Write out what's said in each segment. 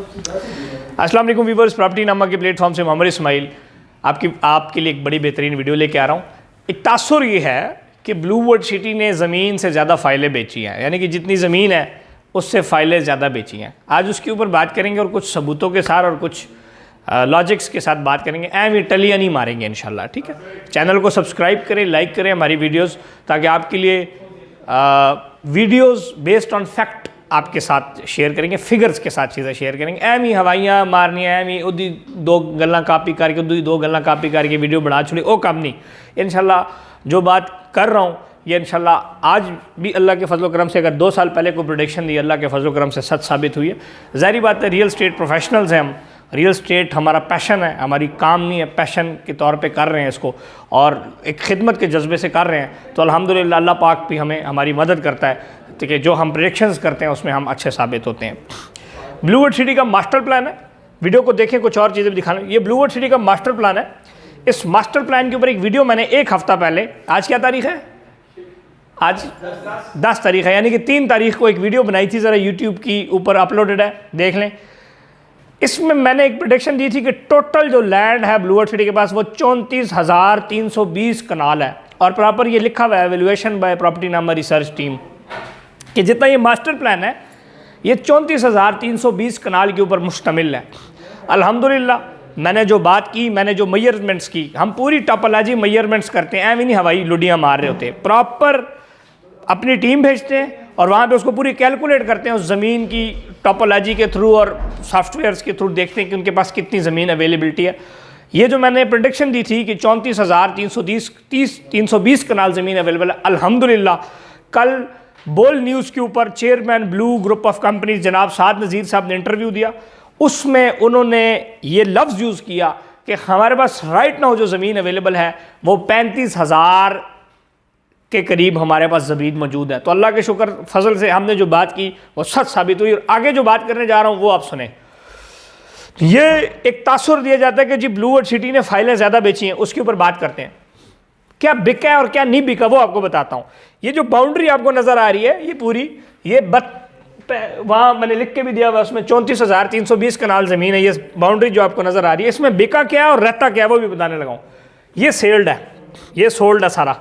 अस्सलाम वालेकुम viewers, property नामा के प्लेटफॉर्म से मोहम्मद इस्माइल आपके लिए एक बड़ी बेहतरीन वीडियो लेके आ रहा हूँ। एक तासुर ये है कि ब्लूवर्ड सिटी ने ज़मीन से ज़्यादा फ़ाइलें बेची हैं, यानी कि जितनी ज़मीन है उससे फ़ाइलें ज़्यादा बेची हैं। आज उसके ऊपर बात करेंगे और कुछ सबूतों के साथ और कुछ लॉजिक्स के साथ बात करेंगे। एम टलियाँ नहीं मारेंगे इंशाल्लाह, ठीक है। चैनल को सब्सक्राइब करें, लाइक करें हमारी वीडियोज़, ताकि आपके लिए वीडियोज़ बेस्ड ऑन फैक्ट आपके साथ शेयर करेंगे, फिगर्स के साथ चीज़ें शेयर करेंगे। एम ही हवाइयाँ मारनियाँ, एम ही उदी दो गल्लां कापी करके उदी दो गल्लां कापी करके वीडियो बना छोड़ी, वो काम नहीं। इंशाल्लाह जो बात कर रहा हूँ ये इंशाल्लाह आज भी अल्लाह के फजल करम से, अगर 2 साल पहले कोई प्रोडिक्शन दी, अल्लाह के फजल करम से सच साबित हुई है। ज़ाहिर बात है, रियल स्टेट प्रोफेशनल्स हैं हम, रियल स्टेट हमारा पैशन है, हमारी काम नहीं है, पैशन के तौर पे कर रहे हैं इसको और एक खिदमत के जज्बे से कर रहे हैं। तो अल्हम्दुलिल्लाह अल्लाह पाक भी हमें हमारी मदद करता है, ठीक है। जो हम प्रेडिक्शंस करते हैं उसमें हम अच्छे साबित होते हैं। ब्लूवर्ड सिटी का मास्टर प्लान है, वीडियो को देखें, कुछ और चीज़ें भी दिखाना। ये ब्लूवर्ड सिटी का मास्टर प्लान है। इस मास्टर प्लान के ऊपर एक वीडियो मैंने 1 हफ़्ता पहले, आज क्या तारीख है, आज 10 तारीख है, यानी कि 3 तारीख को एक वीडियो बनाई थी, ज़रा यूट्यूब की ऊपर अपलोडेड है, देख लें। इसमें मैंने एक प्रेडिक्शन दी थी कि टोटल जो लैंड है ब्लूवर्ड सिटी के पास वो 34,320 कनाल है, और प्रॉपर ये लिखा हुआ है एवेल्यूएशन बाय प्रॉपर्टी नामा रिसर्च टीम कि जितना ये मास्टर प्लान है ये 34,320 कनाल के ऊपर मुश्तमिल है। अल्हम्दुलिल्लाह मैंने जो बात की, मैंने जो मेजरमेंट्स की, हम पूरी टोपोलॉजी मेजरमेंट्स करते हैं, एवं नहीं हवाई लुडियाँ मार रहे होते, प्रॉपर अपनी टीम भेजते हैं और वहाँ पे उसको पूरी कैलकुलेट करते हैं उस ज़मीन की टोपोलॉजी के थ्रू और सॉफ्टवेयर्स के थ्रू, देखते हैं कि उनके पास कितनी ज़मीन अवेलेबिलिटी है। ये जो मैंने प्रेडिक्शन दी थी कि 34,320 कनाल ज़मीन अवेलेबल है, अल्हम्दुलिल्लाह कल बोल न्यूज़ के ऊपर chairman Blue Group of companies जनाब साद नज़ीर साहब ने इंटरव्यू दिया। उसमें उन्होंने ये लफ्ज़ यूज़ किया कि हमारे पास राइट नाउ जो ज़मीन अवेलेबल है वो 35,000 के करीब हमारे पास ज़मीन मौजूद है। तो अल्लाह के शुक्र फजल से हमने जो बात की वो सच साबित हुई, और आगे जो बात करने जा रहा हूँ वो आप सुने। ये एक तासुर दिया जाता है कि जी ब्लूवर्ड सिटी ने फाइलें ज़्यादा बेची हैं, उसके ऊपर बात करते हैं। क्या बिका है और क्या नहीं बिका वो आपको बताता हूँ। ये जो बाउंड्री आपको नज़र आ रही है ये पूरी, ये वहाँ मैंने लिख के भी दिया हुआ, उसमें 34,320 कनाल ज़मीन है। ये बाउंड्री जो आपको नज़र आ रही है, इसमें बिका क्या है और रहता क्या है वो भी बताने लगा हूँ। ये सेल्ड है, ये सोल्ड है सारा,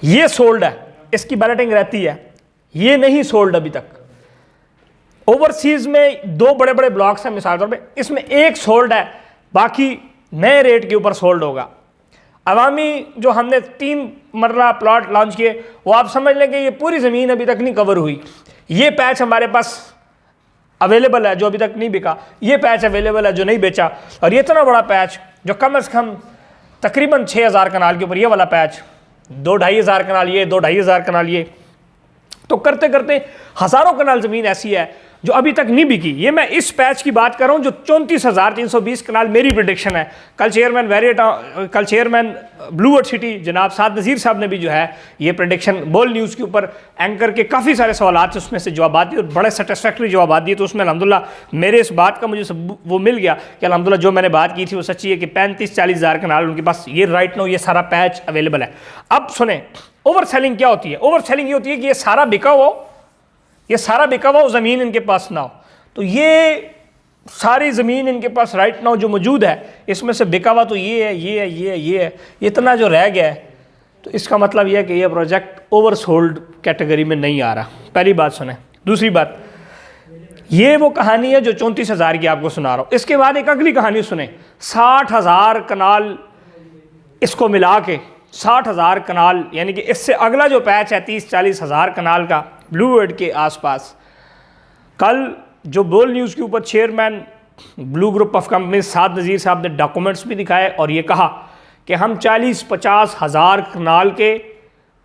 ये सोल्ड है, इसकी बैलेटिंग रहती है, ये नहीं सोल्ड अभी तक। ओवरसीज में 2 बड़े बड़े ब्लॉक्स हैं मिसाल तौर पे, इसमें 1 सोल्ड है, बाकी नए रेट के ऊपर सोल्ड होगा। अवामी जो हमने 3 मरला प्लॉट लॉन्च किए वो आप समझ लें कि ये पूरी ज़मीन अभी तक नहीं कवर हुई। ये पैच हमारे पास अवेलेबल है जो अभी तक नहीं बिका, ये पैच अवेलेबल है जो नहीं बेचा, और ये इतना बड़ा पैच जो कम से कम तकरीबन 6,000 कनाल के ऊपर, ये वाला पैच 2-2,500 कनाल, ये 2-2,500 कनाल, ये तो करते करते हज़ारों कनाल ज़मीन ऐसी है जो अभी तक नहीं बिकी। ये मैं इस पैच की बात कर रहा हूँ जो 34,320 कनाल मेरी प्रेडिक्शन है। कल चेयरमैन ब्लूवर्ड सिटी जनाब साद नज़ीर साहब ने भी जो है ये प्रेडिक्शन बोल न्यूज़ के ऊपर एंकर के काफ़ी सारे सवालात उसमें से जवाब दिए और बड़े सेटिस्फैक्टरी जवाब दिए। तो उसमें अल्हम्दुलिल्लाह मेरे इस बात का मुझे वो मिल गया कि अल्हम्दुलिल्लाह जो मैंने बात की थी वो सच्ची है कि 35-40 कनाल उनके पास ये राइट नाउ ये सारा पैच अवेलेबल है। अब सुने ओवर सेलिंग क्या होती है। ओवर सेलिंग ये होती है कि ये सारा बिका हुआ, ये सारा बिका हुआ ज़मीन इनके पास ना हो। तो ये सारी ज़मीन इनके पास राइट नाउ जो मौजूद है, इसमें से बिका हुआ तो ये है, ये है, ये है, ये है, इतना जो रह गया है, तो इसका मतलब ये है कि ये प्रोजेक्ट ओवरसोल्ड कैटेगरी में नहीं आ रहा। पहली बात सुने। दूसरी बात, ये वो कहानी है जो 34,000 की आपको सुना रहा हूँ। इसके बाद एक अगली कहानी सुने, 60,000 कनाल इसको मिला के 60,000 कनाल, यानी कि इससे अगला जो पैच है 30-40 हज़ार कनाल का ब्लूवर्ड के आसपास। कल जो बोल न्यूज़ के ऊपर chairman Blue Group of company Saad Nazir साहब ने डॉक्यूमेंट्स भी दिखाए और ये कहा कि हम 40-50 हज़ार कनाल के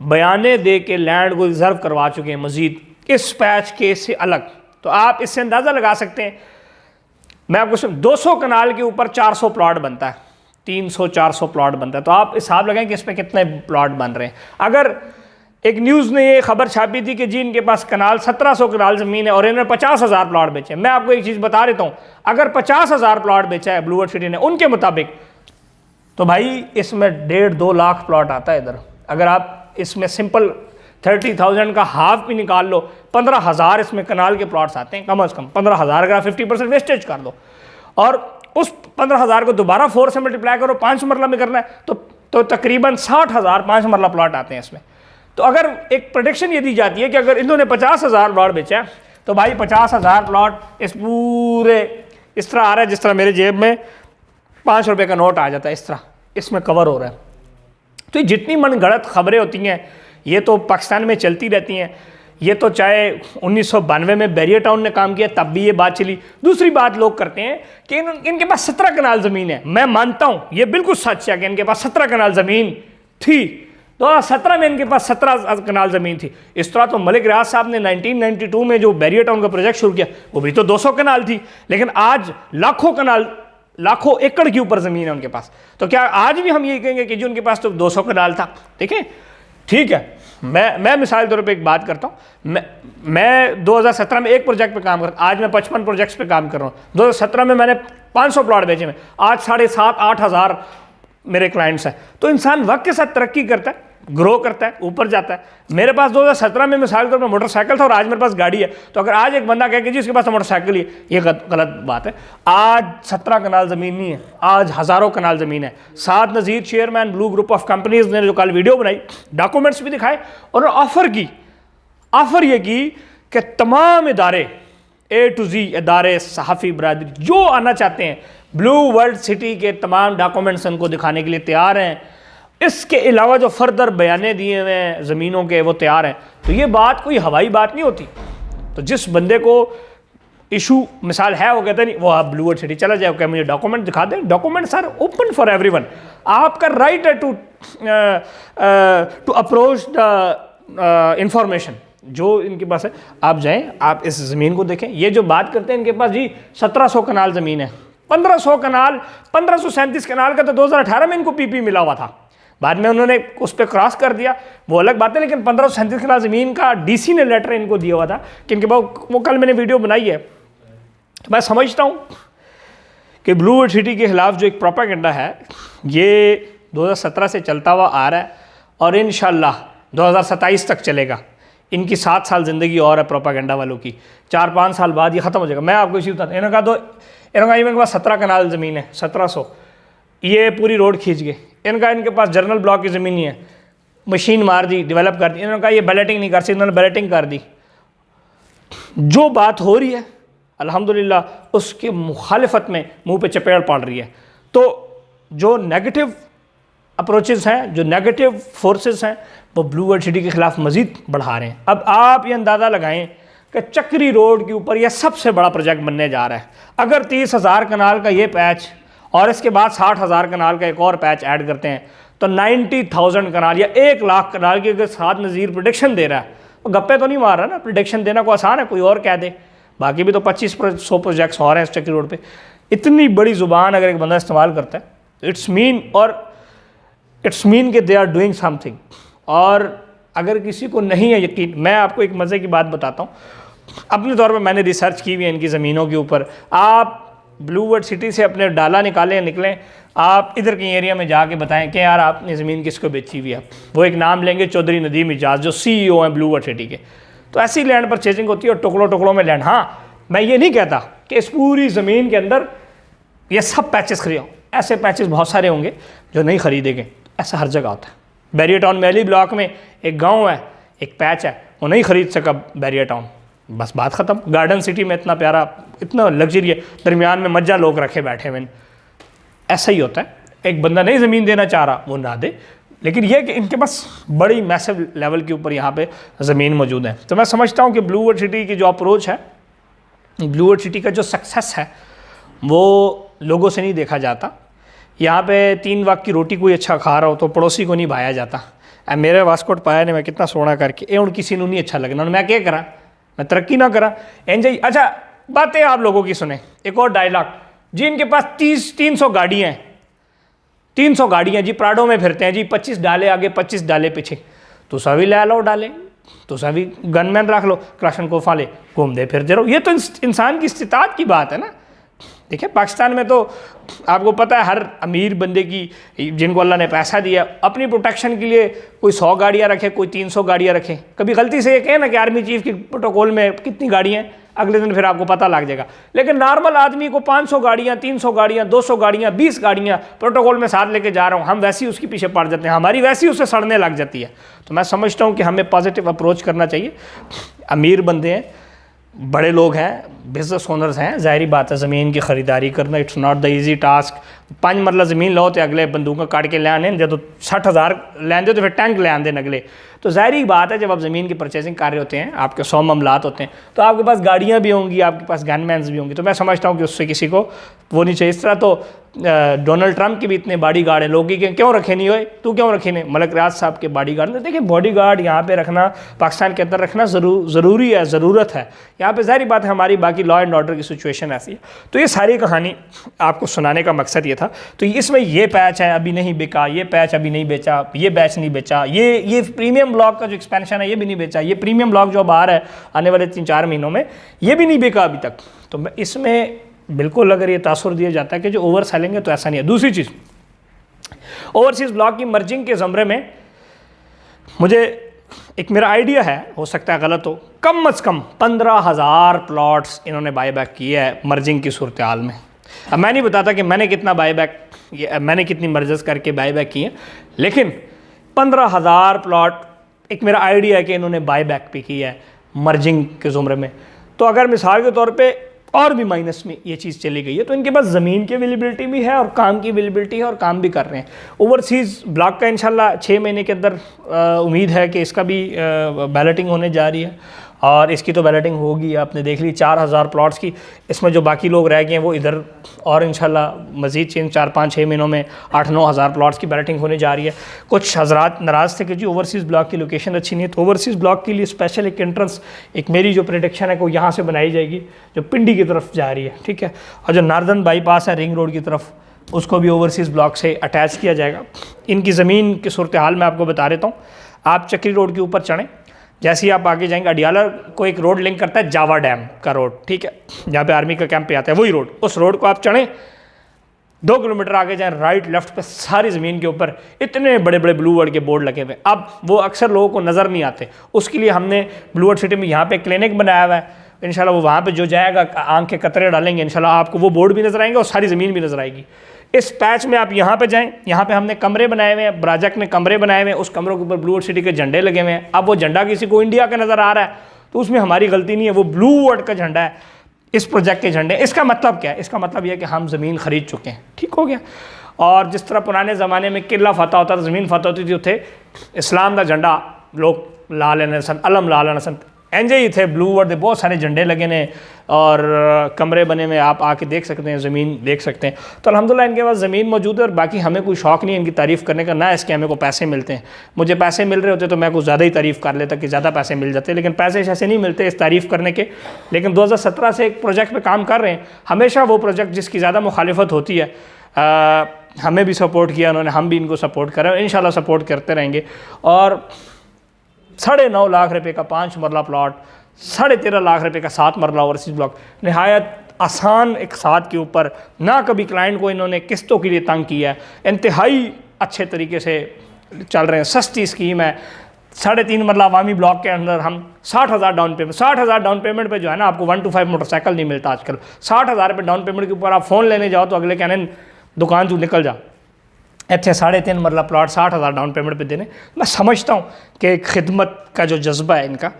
बयाने दे के लैंड को रिजर्व करवा चुके हैं मज़ीद इस पैच के से अलग। तो आप इससे अंदाज़ा लगा सकते हैं, मैं आपको 200 कनाल के ऊपर 400 प्लॉट बनता है, 300-400 प्लॉट बनता है। तो आप हिसाब लगाएं कि इस पर कितने प्लॉट बन रहे हैं। अगर एक न्यूज़ ने ये खबर छापी थी कि जी इनके पास कनाल 1700 कनाल ज़मीन है और इन्होंने 50,000 प्लॉट बेचे। मैं आपको एक चीज़ बता देता हूँ, अगर 50,000 प्लॉट बेचा है ब्लूवर्ड सिटी ने उनके मुताबिक, तो भाई इसमें 1.5-2 लाख प्लॉट आता है इधर। अगर आप इसमें सिंपल 30,000 का हाफ भी निकाल लो, 15,000 इसमें कनाल के प्लॉट्स आते हैं कम से कम। 15,000 का 50% वेस्टेज कर दो और उस 15,000 को दोबारा 4 से मल्टीप्लाई करो, 5 मरला में करना है तो तकरीबन 60,000 5 मरला प्लॉट आते हैं इसमें। तो अगर एक प्रोडिक्शन ये दी जाती है कि अगर इन्होंने 50,000 प्लॉट बेचा है तो भाई 50,000 प्लॉट इस पूरे इस तरह आ रहा है जिस तरह मेरे जेब में 5 रुपये का नोट आ जाता है, इस तरह इसमें कवर हो रहा है। तो ये जितनी मनगढ़ंत खबरें होती हैं ये तो पाकिस्तान में चलती रहती हैं। ये तो चाहे 1992 में बैरियर टाउन ने काम किया तब भी ये बात चली। दूसरी बात लोग करते हैं कि इनके पास 17 कनाल ज़मीन है। मैं मानता हूँ ये बिल्कुल सच है कि इनके पास 17 कनाल ज़मीन थी। 2017 में इनके पास 17 कनाल ज़मीन थी। इस तरह तो मलिक रियाज साहब ने 1992 में जो बैरियर टाउन का प्रोजेक्ट शुरू किया वो भी तो 200 कनाल थी, लेकिन आज लाखों एकड़ के ऊपर ज़मीन है उनके पास। तो क्या आज भी हम ये कहेंगे कि जी उनके पास तो 200 कनाल था? देखें, ठीक है, मैं मिसाल के तौर पे एक बात करता हूँ। मैं 2017 में एक प्रोजेक्ट पे काम करता, आज मैं 55 प्रोजेक्ट्स पे काम कर रहा हूँ। 2017 में मैंने 500 प्लॉट बेचे में, आज 7,500-8 हज़ार मेरे क्लाइंट्स हैं। तो इंसान वक्त के साथ तरक्की करता है, ग्रो करता है, ऊपर जाता है। मेरे पास 2017 में मिसाल के तौर पर मोटरसाइकिल था और आज मेरे पास गाड़ी है। तो अगर आज एक बंदा कहे कि जी उसके पास तो मोटरसाइकिल ही है, ये गलत बात है। आज 17 कनाल ज़मीन नहीं है, आज हज़ारों कनाल ज़मीन है। Saad Nazir chairman Blue Group of companies ने जो कल वीडियो बनाई, डॉक्यूमेंट्स भी दिखाए और ऑफ़र ये की कि तमाम इदारे A to Z इदारे, सहाफ़ी बरादरी जो आना चाहते हैं, ब्लू वर्ल्ड सिटी के तमाम डॉक्यूमेंट्स उनको दिखाने के लिए तैयार हैं। इसके अलावा जो फर्दर बयाने दिए हुए हैं ज़मीनों के वो तैयार हैं। तो ये बात कोई हवाई बात नहीं होती। तो जिस बंदे को इशू मिसाल है वो कहते नहीं वो आप ब्लू वर्ल्ड सिटी चला जाए, क्या मुझे डॉक्यूमेंट दिखा दें। Documents are open for everyone. आपका राइट है टू अप्रोच द इंफॉर्मेशन जो इनके पास है। आप जाएं, आप इस ज़मीन को देखें। ये जो बात करते हैं इनके पास जी 1700 कनाल ज़मीन है, 1500 कनाल, 1537 कनाल का तो 2018 में इनको पीपी मिला हुआ था। बाद में उन्होंने उस पर क्रॉस कर दिया, वो अलग बात है। लेकिन 1537 कनाल ज़मीन का डीसी ने लेटर इनको दिया हुआ था कि इनके पास, वो कल मैंने वीडियो बनाई है। तो मैं समझता हूँ कि ब्लू वर्ल्ड सिटी के खिलाफ जो एक प्रोपेगेंडा है ये 2017 से चलता हुआ आ रहा है और इंशाल्लाह 2027 तक चलेगा। इनकी 7 साल ज़िंदगी और है प्रोपेगेंडा वालों की। 4-5 साल बाद ये ख़त्म हो जाएगा। मैं आपको इसी बताता हूँ, इन्होंने कहा मेरे पास 17 कनाल ज़मीन है, 1700, ये पूरी रोड खींच गए। इनके पास जर्नल ब्लॉक की ज़मीन नहीं है, मशीन मार दी, डेवलप कर दी। इन्होंने कहा ये बैलेटिंग नहीं कर सकती, इन्होंने बैलेटिंग कर दी। जो बात हो रही है अल्हम्दुलिल्लाह उसके मुखालिफत में मुंह पे चपेड़ पड़ रही है। तो जो नेगेटिव अप्रोचेस हैं, जो नेगेटिव फोर्सेस हैं, वो ब्लू वर्ल्ड सिटी के ख़िलाफ़ मज़ीद बढ़ा रहे हैं। अब आप ये अंदाज़ा लगाएं कि चक्री रोड के ऊपर यह सबसे बड़ा प्रोजेक्ट बनने जा रहा है। अगर 30,000 कनाल का ये पैच और इसके बाद 60,000 कनाल का एक और पैच ऐड करते हैं तो 90,000 कनाल या 1,00,000 कनाल की अगर साद नज़ीर प्रोडिक्शन दे रहा है, तो गप्पे तो नहीं मार रहा ना। प्रोडिक्शन देना को आसान है, कोई और कह दे। बाकी भी तो 2500 प्रोजेक्ट्स और हैं इस चक्री रोड पे। इतनी बड़ी ज़ुबान अगर एक बंदा इस्तेमाल करता है, इट्स मीन कि दे आर डूइंग समथिंग। और अगर किसी को नहीं है यकीन, मैं आपको एक मज़े की बात बताता हूँ। अपने तौर पर मैंने रिसर्च की हुई है इनकी ज़मीनों के ऊपर। आप ब्लू वर्ल्ड सिटी से अपने डाला निकलें, आप इधर के एरिया में जाके बताएं कि यार आपने ज़मीन किसको बेची हुई है। वो एक नाम लेंगे, चौधरी नदीम इजाज़, जो CEO हैं ब्लू वर्ल्ड सिटी के। तो ऐसी लैंड परचेजिंग होती है और टुकड़ों में लैंड। हाँ, मैं ये नहीं कहता कि इस पूरी ज़मीन के अंदर ये सब पैचेस खरीदो, ऐसे पैचेस बहुत सारे होंगे जो नहीं खरीदेंगे। ऐसा हर जगह होता है। बैरियर टाउन में अली ब्लॉक में एक गांव है, एक पैच है, वो नहीं खरीद सका बैरियर टाउन, बस बात ख़त्म। गार्डन सिटी में इतना प्यारा, इतना लग्जरी है, दरमियान में मज्जा लोग रखे बैठे हुए। ऐसा ही होता है। एक बंदा नहीं ज़मीन देना चाह रहा, वो ना दे। लेकिन यह कि इनके पास बड़ी मैसिव लेवल के ऊपर यहाँ पे ज़मीन मौजूद है। तो मैं समझता हूँ कि ब्लू वर्ल्ड सिटी की जो अप्रोच है, ब्लू वर्ल्ड सिटी का जो सक्सेस है, वो लोगों से नहीं देखा जाता। यहाँ पे 3 वक्त की रोटी कोई अच्छा खा रहा हो तो पड़ोसी को नहीं भाया जाता। मेरे वास्कोट पाया ने मैं कितना सोना करके ए किसी को नहीं अच्छा लगना, मैं क्या करा, मैं तरक्की ना करा एंज। अच्छा बातें आप लोगों की सुने। एक और डायलॉग जी, इनके पास 300 गाड़ियाँ हैं, 300 गाड़ियाँ जी, प्राडो में फिरते हैं जी, 25 डाले आगे 25 डाले पीछे। तो सभी ले लो डाले, तो सभी गनमैन रख लो, क्लाशन कोफा ले, घूमते फिरते रहो। ये तो इंसान की इस्तिताअत की बात है ना। ठीक है। पाकिस्तान में तो आपको पता है हर अमीर बंदे की, जिनको अल्लाह ने पैसा दिया, अपनी प्रोटेक्शन के लिए कोई 100 गाड़ियाँ रखे, कोई 300 गाड़ियाँ रखे। कभी गलती से ये कहें ना कि आर्मी चीफ की प्रोटोकॉल में कितनी गाड़ियाँ हैं, अगले दिन फिर आपको पता लग जाएगा। लेकिन नॉर्मल आदमी को 500 गाड़ियाँ, 300 गाड़ियाँ, 200 गाड़ियाँ, 20 गाड़ियाँ प्रोटोकॉल में साथ लेके जा रहा हूँ, हम वैसे ही उसके पीछे पड़ जाते हैं, हमारी वैसी उससे सड़ने लग जाती है। तो मैं समझता हूँ कि हमें पॉजिटिव अप्रोच करना चाहिए। अमीर बंदे हैं, बड़े लोग हैं, बिजनेस ओनर्स हैं, ज़ाहिरी बात है ज़मीन की ख़रीदारी करना it's not the easy task. 5 मरला ज़मीन लो तो अगले बंदूक काट के ले आने, जब तो 60,000 लेंदे तो फिर टैंक ले आने अगले। तो ज़ाहिरी बात है जब आप ज़मीन की परचेजिंग कर रहे होते हैं, आपके 100 मामलात होते हैं, तो आपके पास गाड़ियाँ भी होंगी, आपके पास गनमैन्स भी होंगे। तो मैं समझता हूँ कि उससे किसी को वो नहीं चाहिए। इस तरह तो डोनाल्ड ट्रंप की भी इतने बॉडी गार्ड है, लोग की क्यों रखे नहीं हुए, तू क्यों रखे नहीं, मलक रियाज साहब के बॉडी गार्ड। देखिए बॉडी गार्ड यहाँ पे रखना, पाकिस्तान के अंदर रखना ज़रूरी है, ज़रूरत है। यहाँ पे ज़ाहिर बात है हमारी बाकी लॉ एंड ऑर्डर की सिचुएशन ऐसी है। तो ये सारी कहानी आपको सुनाने का मकसद ये था। तो इसमें ये पैच है अभी नहीं बिका, ये पैच अभी नहीं बेचा, ये बैच नहीं बेचा, ये प्रीमियम ब्लॉक का जो एक्सपेंशन है ये भी नहीं बेचा, ये प्रीमियम ब्लॉक जो बाहर है आने वाले 3-4 महीनों में ये भी नहीं बिका अभी तक। तो इसमें बिल्कुल अगर ये तासुर दिया जाता है कि जो ओवर सेलिंग है, तो ऐसा नहीं है। दूसरी चीज़, ओवरसीज़ ब्लॉक की मर्जिंग के ज़मरे में मुझे एक मेरा आइडिया है, हो सकता है गलत हो, कम अज़ कम 15,000 प्लॉट्स इन्होंने बाईबैक किया है मर्जिंग की सूरत हाल में। अब मैं नहीं बताता कि मैंने कितना बाईबैक, मैंने कितनी मर्जस करके बाईबैक किए, लेकिन 15,000 प्लॉट एक मेरा आइडिया है कि इन्होंने बाईबैक भी किया है मर्जिंग के ज़ुमरे में। तो अगर मिसाल के तौर पे और भी माइनस में ये चीज़ चली गई है, तो इनके पास ज़मीन की अवेलेबिलिटी भी है और काम की अवेलेबिलिटी है और काम भी कर रहे हैं। ओवरसीज़ ब्लॉक का इंशाल्लाह 6 महीने के अंदर उम्मीद है कि इसका भी बैलेटिंग होने जा रही है, और इसकी तो बैलेटिंग होगी। आपने देख ली 4,000 प्लॉट्स की, इसमें जो बाकी लोग रह गए हैं वो इधर, और इंशाल्लाह मज़ीद 4-5-6 महीनों में 8-9 हज़ार प्लॉट्स की बैलेटिंग होने जा रही है। कुछ हजरात नाराज़ थे कि जी ओवरसीज़ ब्लॉक की लोकेशन अच्छी नहीं है, तो ओवरसीज़ ब्लॉक के लिए स्पेशल एक एंट्रेंस, एक मेरी जो प्रेडिक्शन है वो यहाँ से बनाई जाएगी जो पिंडी की तरफ जा रही है, ठीक है। और जो नार्दर्न बाईपास है रिंग रोड की तरफ, उसको भी ओवरसीज़ ब्लॉक से अटैच किया जाएगा। इनकी ज़मीन की सूरत हाल मैं आपको बता देता हूँ। आप चक्री रोड के ऊपर चढ़ें, जैसे ही आप आगे जाएंगे अडियाला को एक रोड लिंक करता है जावा डैम का रोड, ठीक है, जहाँ पे आर्मी का कैंप पे आता है वही रोड, उस रोड को आप चढ़ें, 2 किलोमीटर आगे जाएं, राइट लेफ्ट पे सारी ज़मीन के ऊपर इतने बड़े बड़े ब्लू वर्ड के बोर्ड लगे हुए। अब वो अक्सर लोगों को नज़र नहीं आते, उसके लिए हमने ब्लू वर्ड सिटी में यहाँ पे क्लिनिक बनाया हुआ है। इंशाल्लाह वो वहाँ पे जो जाएगा आँख के कतरे डालेंगे, इंशाल्लाह आपको वो बोर्ड भी नज़र आएंगे और सारी ज़मीन भी नज़र आएगी। इस पैच में आप यहाँ पे जाएं, यहाँ पे हमने कमरे बनाए हुए हैं, ब्राजक ने कमरे बनाए हुए हैं, उस कमरों के ऊपर ब्लू वर्ड सिटी के झंडे लगे हुए हैं। अब वो झंडा किसी को इंडिया का नज़र आ रहा है तो उसमें हमारी गलती नहीं है, वो ब्लू वर्ड का झंडा है, इस प्रोजेक्ट के झंडे। इसका मतलब क्या है? इसका मतलब यह है कि हम ज़मीन खरीद चुके हैं, ठीक हो गया। और जिस तरह पुराने ज़माने में किला फतह होता था, ज़मीन फतह होती थी, उथे इस्लाम का झंडा लोग ला लेने सन, अलम ला लेने सन, एंजे ही थे ब्लू वर्ड, बहुत सारे झंडे लगे ने और कमरे बने में आप आके देख सकते हैं, ज़मीन देख सकते हैं। तो अल्हम्दुलिल्लाह इनके पास ज़मीन मौजूद है और बाकी हमें कोई शौक़ नहीं है इनकी तारीफ़ करने का, ना इसके हमें को पैसे मिलते हैं। मुझे पैसे मिल रहे होते तो मैं कुछ ज़्यादा ही तारीफ़ कर लेता कि ज़्यादा पैसे मिल जाते, लेकिन पैसे ऐसे नहीं मिलते इस तारीफ़ करने के। लेकिन 2017 से एक प्रोजेक्ट पर काम कर रहे हैं, हमेशा वो प्रोजेक्ट जिसकी ज़्यादा मुखालिफत होती है हमें भी सपोर्ट किया उन्होंने, हम भी इनको सपोर्ट कर रहे हैं, इंशाल्लाह सपोर्ट करते रहेंगे। और 9.5 लाख रुपए का 5 मरला प्लॉट, 13.5 लाख रुपए का 7 मरला ओवरसीज़ ब्लॉक, नहायत आसान एक साथ के ऊपर, ना कभी क्लाइंट को इन्होंने किस्तों के लिए तंग किया है, इंतहाई अच्छे तरीके से चल रहे हैं, सस्ती स्कीम है। 3.5 मरला अवामी ब्लॉक के अंदर हम 60,000 डाउन पेमेंट, 60,000 डाउन पेमेंट पे जो है ना आपको 1 to 5 मोटरसाइकिल नहीं मिलता आजकल। 60,000 रुपये डाउन पेमेंट के ऊपर आप फ़ोन लेने जाओ तो अगले कहने दुकान तू निकल जा, इतने 3.5 मरला प्लॉट 60,000 डाउन पेमेंट पे देने। मैं समझता हूँ कि खिदमत का जो जज्बा है इनका,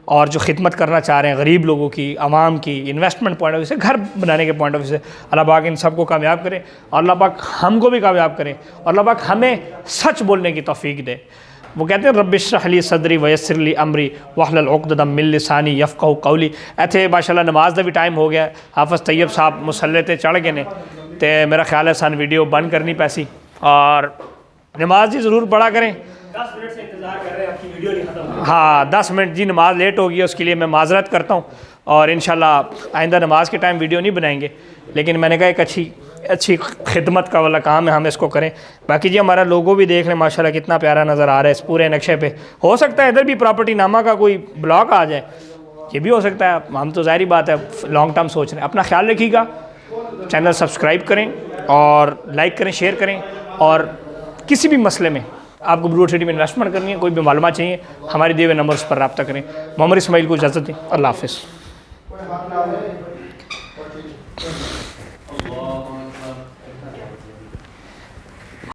और जो खिदमत करना चाह रहे हैं गरीब लोगों की, आवाम की, इन्वेस्टमेंट पॉइंट ऑफ व्यू से, घर बनाने के पॉइंट ऑफ व्यू से, अल्लाह पाक इन सबको कामयाब करें और अल्लाह पाक हमको भी कामयाब करें और अल्लाह पाक हमें सच बोलने की तौफीक दे। वो कहते हैं रब्बि इश्रह ली सदरी वयस्सिर ली अमरी वहलुल उक़दतम मिन लिसानी यफ़क़हू क़ौली। ऐसे माशाल्लाह नमाज का भी टाइम हो गया, हाफ़िज़ तैयब साहब मुसल्ले ते चढ़ गए ने, तो मेरा ख्याल है सन वीडियो बंद करनी पैसी और नमाज जी ज़रूर पढ़ा करें। 10 मिनट से इंतज़ार कर रहे हैं, आपकी वीडियो नहीं खत्म। हाँ 10 मिनट जी, नमाज लेट हो गई है, उसके लिए मैं माजरत करता हूँ और इंशाल्लाह आइंदा नमाज के टाइम वीडियो नहीं बनाएंगे, लेकिन मैंने कहा एक अच्छी खिदमत का वाला काम है, हम इसको करें। बाकी जी हमारा लोगो भी देख लें, माशाल्लाह कितना प्यारा नज़र आ रहा है इस पूरे नक्शे पे। हो सकता है इधर भी प्रॉपर्टी नामा का कोई ब्लॉक आ जाए, ये भी हो सकता है, हम तो ज़ाहिरी बात है लॉन्ग टर्म सोच रहे हैं। अपना ख्याल रखिएगा, चैनल सब्सक्राइब करें और लाइक करें, शेयर करें। और किसी भी मसले में आपको ब्लू ट्रेडिंग में इन्वेस्टमेंट करनी है, कोई भी मालूमात चाहिए, हमारे दिए हुए नंबर्स पर रब्ता करें। मोहम्मद इस्माइल को इजाज़त दें। अल्लाह हाफ़िज़।